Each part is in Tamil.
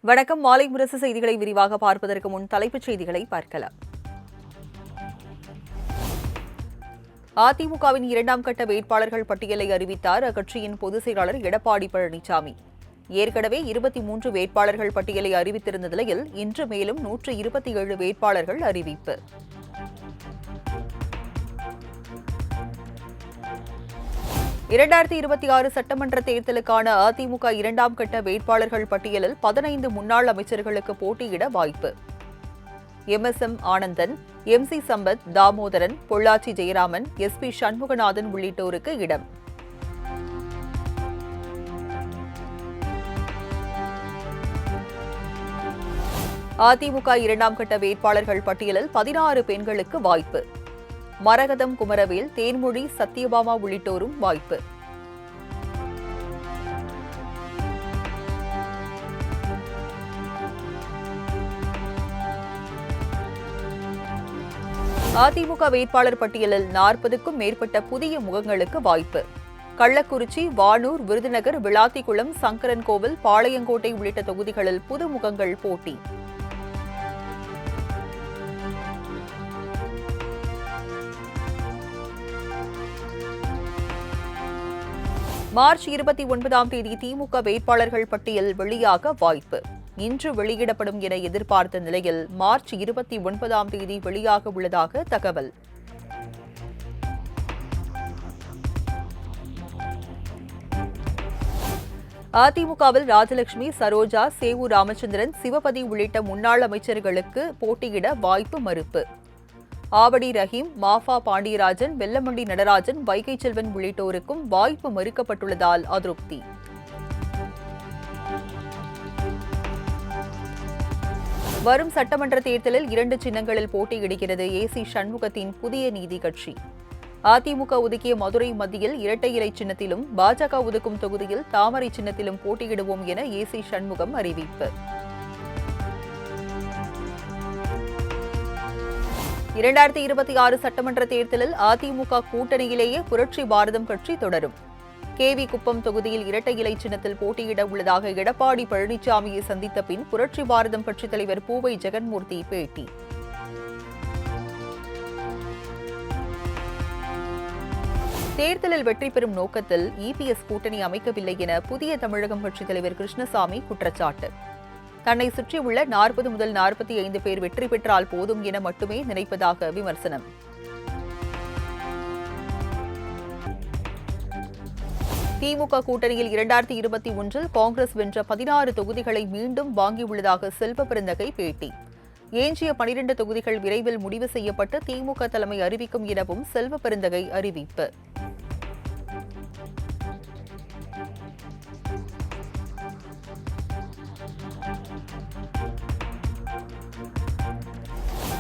வணக்கம். மாலை முரசு செய்திகளை விரிவாக பார்ப்பதற்கு முன் தலைப்புச் செய்திகளை பார்க்கலாம். அதிமுகவின் 2ஆம் கட்ட வேட்பாளர்கள் பட்டியலை அறிவித்தார் அக்கட்சியின் பொதுச் செயலாளர் எடப்பாடி பழனிசாமி. ஏற்கனவே 23 வேட்பாளர்கள் பட்டியலை அறிவித்திருந்த நிலையில் இன்று மேலும் 127 வேட்பாளர்கள் அறிவிப்பு. (2026) சட்டமன்ற தேர்தலுக்கான அதிமுக 2ஆம் கட்ட வேட்பாளர்கள் பட்டியலில் 15 முன்னாள் அமைச்சர்களுக்கு போட்டியிட வாய்ப்பு. MSM Anandan, MC Sampath, Damodaran, Pollachi Jayaraman, SP Shanmuganathan உள்ளிட்டோருக்கு இடம். அதிமுக 2ஆம் கட்ட வேட்பாளர்கள் பட்டியலில் 16 பெண்களுக்கு வாய்ப்பு. மரகதம் குமரவேல், தேன்மொழி, சத்யபாமா உள்ளிட்டோரும் வாய்ப்பு. அதிமுக வேட்பாளர் பட்டியலில் 40க்கும் மேற்பட்ட புதிய முகங்களுக்கு வாய்ப்பு. கள்ளக்குறிச்சி, வானூர், விருதுநகர், விளாத்திக்குளம், சங்கரன்கோவில், பாளையங்கோட்டை உள்ளிட்ட தொகுதிகளில் புதுமுகங்கள் போட்டி. மார்ச் 29ஆம் தேதி திமுக வேட்பாளர்கள் பட்டியல் வெளியாக வாய்ப்பு. இன்று வெளியிடப்படும் என எதிர்பார்த்த நிலையில் மார்ச் 29ஆம் தேதி வெளியாக உள்ளதாக தகவல். அதிமுகவில் ராஜலட்சுமி, சரோஜா, சேவூர் ராமச்சந்திரன், சிவபதி உள்ளிட்ட முன்னாள் அமைச்சர்களுக்கு போட்டியிட வாய்ப்பு மறுப்பு. ஆவடி ரஹீம், மாஃபா பாண்டியராஜன், வெல்லமண்டி நடராஜன், வைகை செல்வன் உள்ளிட்டோருக்கும் வாய்ப்பு மறுக்கப்பட்டுள்ளதால் அதிருப்தி. வரும் சட்டமன்ற தேர்தலில் 2 சின்னங்களில் போட்டியிடுகிறது ஏசி சண்முகத்தின் புதிய நீதி கட்சி. அதிமுக ஒதுக்கிய மதுரை மத்தியில் இரட்டை இலை சின்னத்திலும், பாஜக ஒதுக்கும் தொகுதியில் தாமரை சின்னத்திலும் போட்டியிடுவோம் என ஏசி சண்முகம் அறிவிப்பு. 2026 சட்டமன்ற தேர்தலில் அதிமுக கூட்டணியிலேயே புரட்சி பாரதம் கட்சி தொடரும். கேவி குப்பம் தொகுதியில் இரட்டை இலை சின்னத்தில் போட்டியிட உள்ளதாக எடப்பாடி பழனிசாமியை சந்தித்த பின் புரட்சி பாரதம் கட்சித் தலைவர் பூவை ஜெகன்மூர்த்தி பேட்டி. தேர்தலில் வெற்றி பெறும் நோக்கத்தில் இபிஎஸ் கூட்டணி அமைக்கவில்லை என புதிய தமிழகம் கட்சித் தலைவர் கிருஷ்ணசாமி குற்றச்சாட்டு. தன்னை சுற்றியுள்ள 40 முதல் 45 பேர் வெற்றி பெற்றால் போதும் என மட்டுமே நினைப்பதாக விமர்சனம். திமுக கூட்டணியில் 2021 காங்கிரஸ் வென்ற 16 தொகுதிகளை மீண்டும் வாங்கியுள்ளதாக செல்வ பெருந்தகை பேட்டி. எஞ்சிய 12 தொகுதிகள் விரைவில் முடிவு செய்யப்பட்டு திமுக தலைமை அறிவிக்கும் எனவும் செல்வ பெருந்தகை அறிவிப்பு.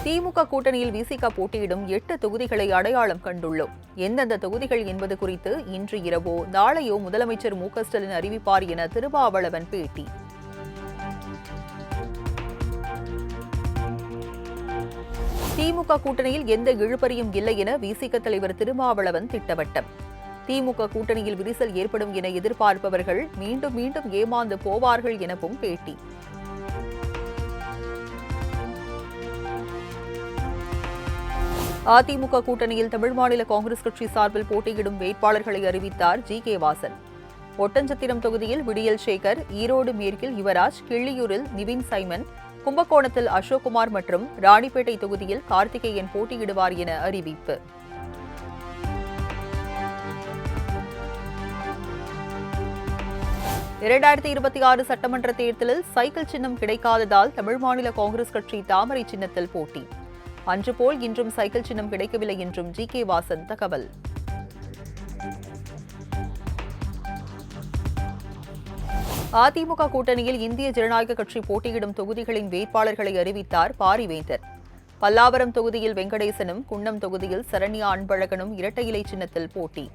திமுக கூட்டணியில் விசிக போட்டியிடும் 8 தொகுதிகளை அடையாளம் கண்டுள்ளோம். எந்தெந்த தொகுதிகள் என்பது குறித்து இன்று இரவோ நாளையோ முதலமைச்சர் மு.க.ஸ்டாலின் அறிவிப்பார் என திருமாவளவன் பேட்டி. திமுக கூட்டணியில் எந்த இழுபறியும் இல்லை என விசிக தலைவர் திருமாவளவன் திட்டவட்டம். திமுக கூட்டணியில் விரிசல் ஏற்படும் என எதிர்பார்ப்பவர்கள் மீண்டும் மீண்டும் ஏமாந்து போவார்கள் எனவும் பேட்டி. அதிமுக கூட்டணியில் தமிழ் மாநில காங்கிரஸ் கட்சி சார்பில் போட்டியிடும் வேட்பாளர்களை அறிவித்தார் ஜி.கே. வாசன். ஒட்டஞ்சத்திரம் தொகுதியில் விடியல் சேகர், ஈரோடு மேற்கில் யுவராஜ், கிள்ளியூரில் நிவின் சைமன், கும்பகோணத்தில் அசோக்குமார் மற்றும் ராணிப்பேட்டை தொகுதியில் கார்த்திகேயன் போட்டியிடுவார் என அறிவிப்பு. (2026) சட்டமன்ற தேர்தலில் சைக்கிள் சின்னம் கிடைக்காததால் தமிழ் மாநில காங்கிரஸ் கட்சி தாமரை சின்னத்தில் போட்டி. அன்று போல் இன்றும் சைக்கிள் சின்னம் கிடைக்கவில்லை என்றும் ஜி.கே. வாசன் தகவல். அதிமுக கூட்டணியில் இந்திய ஜனநாயக கட்சி போட்டியிடும் தொகுதிகளின் வேட்பாளர்களை அறிவித்தார் பாரிவேந்தர். பல்லாவரம் தொகுதியில் வெங்கடேசனும், குன்னம் தொகுதியில் சரண்யா அன்பழகனும் இரட்டை இலை சின்னத்தில் போட்டி.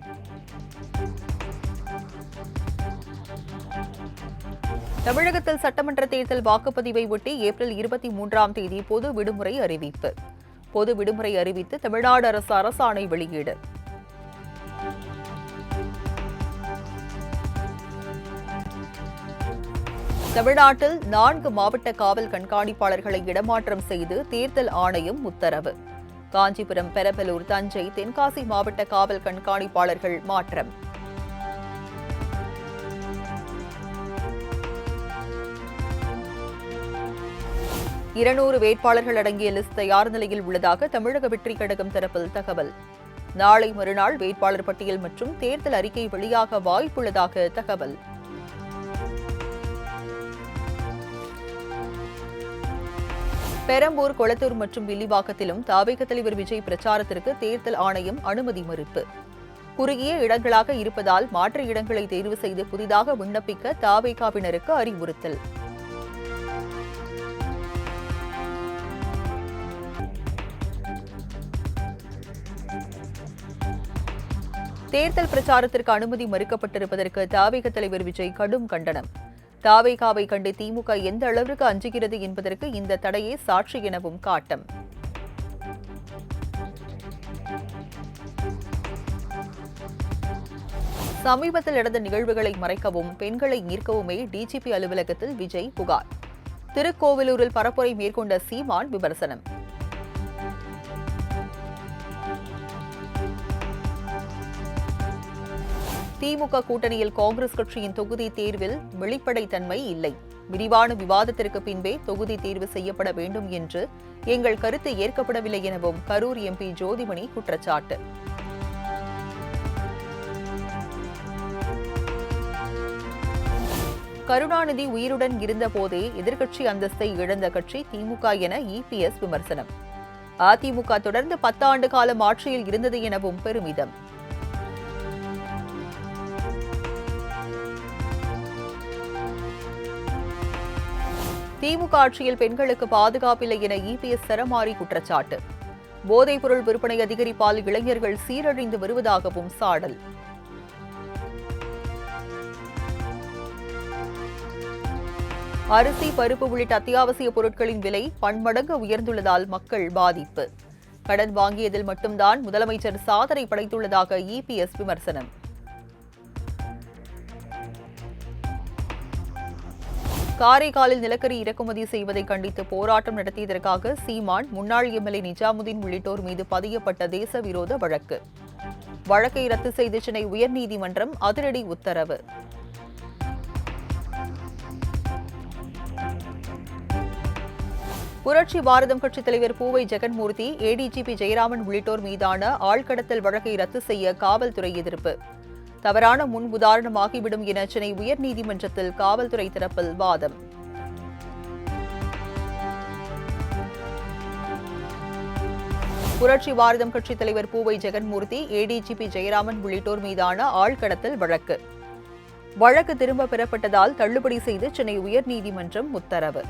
தமிழகத்தில் சட்டமன்ற தேர்தல் வாக்குப்பதிவை ஒட்டி ஏப்ரல் 23ஆம் தேதி பொது விடுமுறை அறிவிப்பு. பொது விடுமுறை அறிவித்து தமிழ்நாடு அரசு அரசாணை வெளியீடு. தமிழ்நாட்டில் 4 மாவட்ட காவல் கண்காணிப்பாளர்களை இடமாற்றம் செய்து தேர்தல் ஆணையம் உத்தரவு. காஞ்சிபுரம், பெரம்பலூர், தஞ்சை, தென்காசி மாவட்ட காவல் கண்காணிப்பாளர்கள் மாற்றம். இருநூறு வேட்பாளர்கள் அடங்கிய லிஸ்ட் தயார் நிலையில் உள்ளதாக தமிழக வெற்றி கழகம் தரப்பில் தகவல். நாளை மறுநாள் வேட்பாளர் பட்டியல் மற்றும் தேர்தல் அறிக்கை வெளியாக வாய்ப்புள்ளதாக தகவல். பெரம்பூர், கொளத்தூர் மற்றும் வில்லிவாக்கத்திலும் தாவேக தலைவர் விஜய் பிரச்சாரத்திற்கு தேர்தல் ஆணையம் அனுமதி மறுப்பு. குறுகிய இடங்களாக இருப்பதால் மாற்று இடங்களை தேர்வு செய்து புதிதாக விண்ணப்பிக்க தாவேகாவினருக்கு அறிவுறுத்தல். தேர்தல் பிரச்சாரத்திற்கு அனுமதி மறுக்கப்பட்டிருப்பதற்கு தாவேக தலைவர் விஜய் கடும் கண்டனம். தாவேகாவை கண்டு திமுக எந்த அளவிற்கு அஞ்சுகிறது என்பதற்கு இந்த தடையே சாட்சி எனவும் காட்டம். சமீபத்தில் நடந்த நிகழ்வுகளை மறைக்கவும் பெண்களை ஈர்க்கவுமே டிஜிபி அலுவலகத்தில் விஜய் புகார். திருக்கோவிலூரில் பரப்புரை மேற்கொண்ட சீமான் விமர்சனம். திமுக கூட்டணியில் காங்கிரஸ் கட்சியின் தொகுதி தேர்வில் வெளிப்படைத்தன்மை இல்லை. விரிவான விவாதத்திற்கு பின்பே தொகுதி தேர்வு செய்யப்பட வேண்டும் என்று எங்கள் கருத்து ஏற்கப்படவில்லை எனவும் கரூர் எம்பி ஜோதிமணி குற்றச்சாட்டு. கருணாநிதி உயிருடன் இருந்தபோதே எதிர்க்கட்சி அந்தஸ்தை இழந்த கட்சி திமுக என இபிஎஸ் விமர்சனம். அதிமுக தொடர்ந்து 10 ஆண்டு காலம் ஆட்சியில் இருந்தது எனவும் பெருமிதம். திமுக ஆட்சியில் பெண்களுக்கு பாதுகாப்பில்லை என இபிஎஸ் சரமாரி குற்றச்சாட்டு. போதைப்பொருள் விற்பனை அதிகரிப்பால் இளைஞர்கள் சீரழிந்து வருவதாகவும் சாடல். அரிசி, பருப்பு உள்ளிட்ட அத்தியாவசிய பொருட்களின் விலை பன்மடங்கு உயர்ந்துள்ளதால் மக்கள் பாதிப்பு. கடன் வாங்கியதில் மட்டும்தான் முதலமைச்சர் சாதனை படைத்துள்ளதாக இபிஎஸ் விமர்சனம். காரைக்காலில் நிலக்கரி இறக்குமதி செய்வதை கண்டித்து போராட்டம் நடத்தியதற்காக சீமான், முன்னாள் எம்எல்ஏ நிஜாமுதீன் உள்ளிட்டோர் மீது பதியப்பட்ட தேசவிரோத வழக்கு. வழக்கை ரத்து செய்த சென்னை உயர்நீதிமன்றம் அதிரடி உத்தரவு. புரட்சி பாரதம் கட்சித் தலைவர் பூவை ஜெகன்மூர்த்தி, ஏடிஜிபி ஜெயராமன் உள்ளிட்டோர் மீதான ஆள்கடத்தல் வழக்கை ரத்து செய்ய காவல்துறை எதிர்ப்பு. தவறான முன் உதாரணமாகிவிடும் என சென்னை உயர்நீதிமன்றத்தில் காவல்துறை தரப்பில் வாதம். புரட்சி பாரதம் கட்சித் தலைவர் பூவை ஜெகன்மூர்த்தி, ஏடிஜிபி ஜெயராமன் உள்ளிட்டோர் மீதான ஆள்கடத்தல் வழக்கு திரும்ப பெறப்பட்டதால் தள்ளுபடி செய்து சென்னை உயர்நீதிமன்றம் உத்தரவு.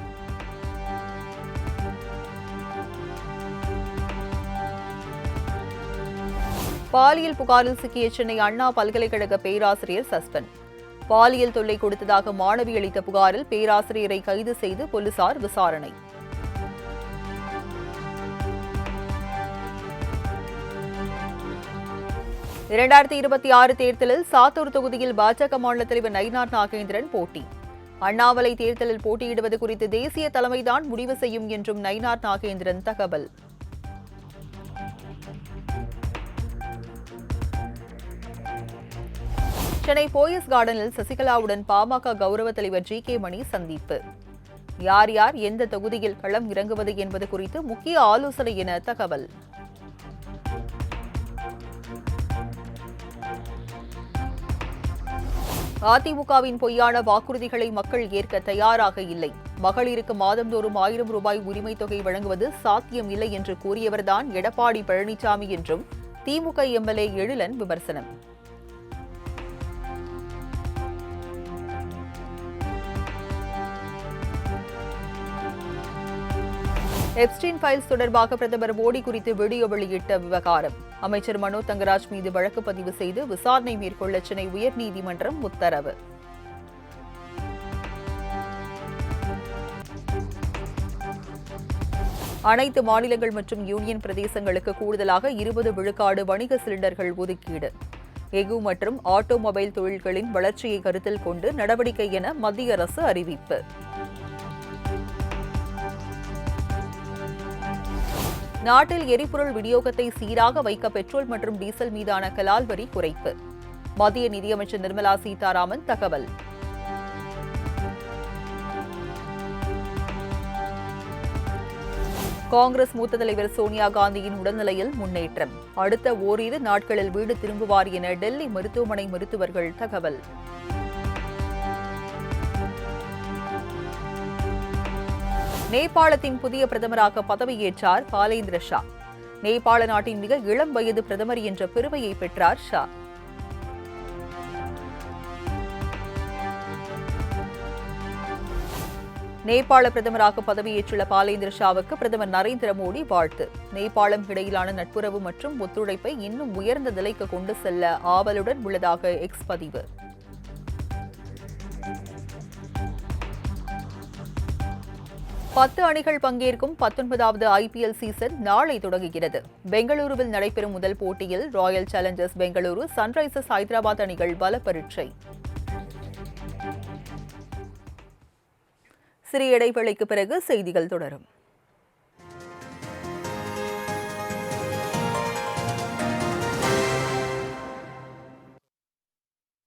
பாலியல் புகாரில் சிக்கிய சென்னை அண்ணா பல்கலைக்கழக பேராசிரியர் சஸ்பெண்ட். பாலியல் தொல்லை கொடுத்ததாக மாணவி அளித்த புகாரில் பேராசிரியரை கைது செய்து போலீசார் விசாரணை. தேர்தலில் சாத்தூர் தொகுதியில் பாஜக மாநில தலைவர் நயினார் நாகேந்திரன் போட்டி. அண்ணாமலை தேர்தலில் போட்டியிடுவது குறித்து தேசிய தலைமைதான் முடிவு செய்யும் என்றும் நயினார் நாகேந்திரன் தகவல். சென்னை போயஸ் கார்டனில் சசிகலாவுடன் பாமக கௌரவ தலைவர் ஜி.கே. மணி சந்திப்பு. யார் யார் எந்த தொகுதியில் களம் இறங்குவது என்பது குறித்து முக்கிய ஆலோசனை என தகவல். அதிமுகவின் பொய்யான வாக்குறுதிகளை மக்கள் ஏற்க தயாராக இல்லை. மகளிருக்கு மாதந்தோறும் 1000 ரூபாய் உரிமைத் தொகை வழங்குவது சாத்தியம் இல்லை என்று கூறியவர்தான் எடப்பாடி பழனிசாமி என்றும் திமுக எம்எல்ஏ எழிலன் விமர்சனம். எப்ஸ்டீன் ஃபைல்ஸ் தொடர்பாக பிரதமர் மோடி குறித்து வீடியோ வெளியிட்ட விவகாரம். அமைச்சர் மனோ தங்கராஜ் மீது வழக்கு பதிவு செய்து விசாரணை மேற்கொள்ள சென்னை உயர்நீதிமன்றம் உத்தரவு. அனைத்து மாநிலங்கள் மற்றும் யூனியன் பிரதேசங்களுக்கு கூடுதலாக 20 விழுக்காடு வணிக சிலிண்டர்கள் ஒதுக்கீடு. எஃகு மற்றும் ஆட்டோமொபைல் தொழில்களின் வளர்ச்சியை கருத்தில் கொண்டு நடவடிக்கை என மத்திய அரசு அறிவிப்பு. நாட்டில் எரிபொருள் விநியோகத்தை சீராக வைக்க பெட்ரோல் மற்றும் டீசல் மீதான கலால் வரி குறைப்பு. மத்திய நிதியமைச்சர் நிர்மலா சீதாராமன் தகவல். காங்கிரஸ் மூத்த தலைவர் சோனியா காந்தியின் உடல்நிலையில் முன்னேற்றம். அடுத்த ஓரிரு நாட்களில் வீடு திரும்புவார் என டெல்லி மருத்துவமனை மருத்துவர்கள் தகவல். நேபாளத்தின் புதிய பிரதமராக பதவியேற்றார் பாலேந்திர ஷா. நேபாள நாட்டின் மிக இளம் வயது பிரதமர் என்ற பெருமையை பெற்றார் ஷா. நேபாள பிரதமராக பதவியேற்றுள்ள பாலேந்திர ஷாவுக்கு பிரதமர் நரேந்திர மோடி வாழ்த்து. நேபாளம் இடையிலான நட்புறவு மற்றும் ஒத்துழைப்பை இன்னும் உயர்ந்த நிலைக்கு கொண்டு செல்ல ஆவலுடன் உள்ளதாக எக்ஸ் பதிவு. பத்து அணிகள் பங்கேற்கும் 19வது IPL சீசன் நாளை தொடங்குகிறது. பெங்களூருவில் நடைபெறும் முதல் போட்டியில் Royal Challengers Bengaluru, Sunrisers Hyderabad அணிகள் பல பரீட்சை. சிறிய இடைவேளைக்கு பிறகு செய்திகள் தொடரும்.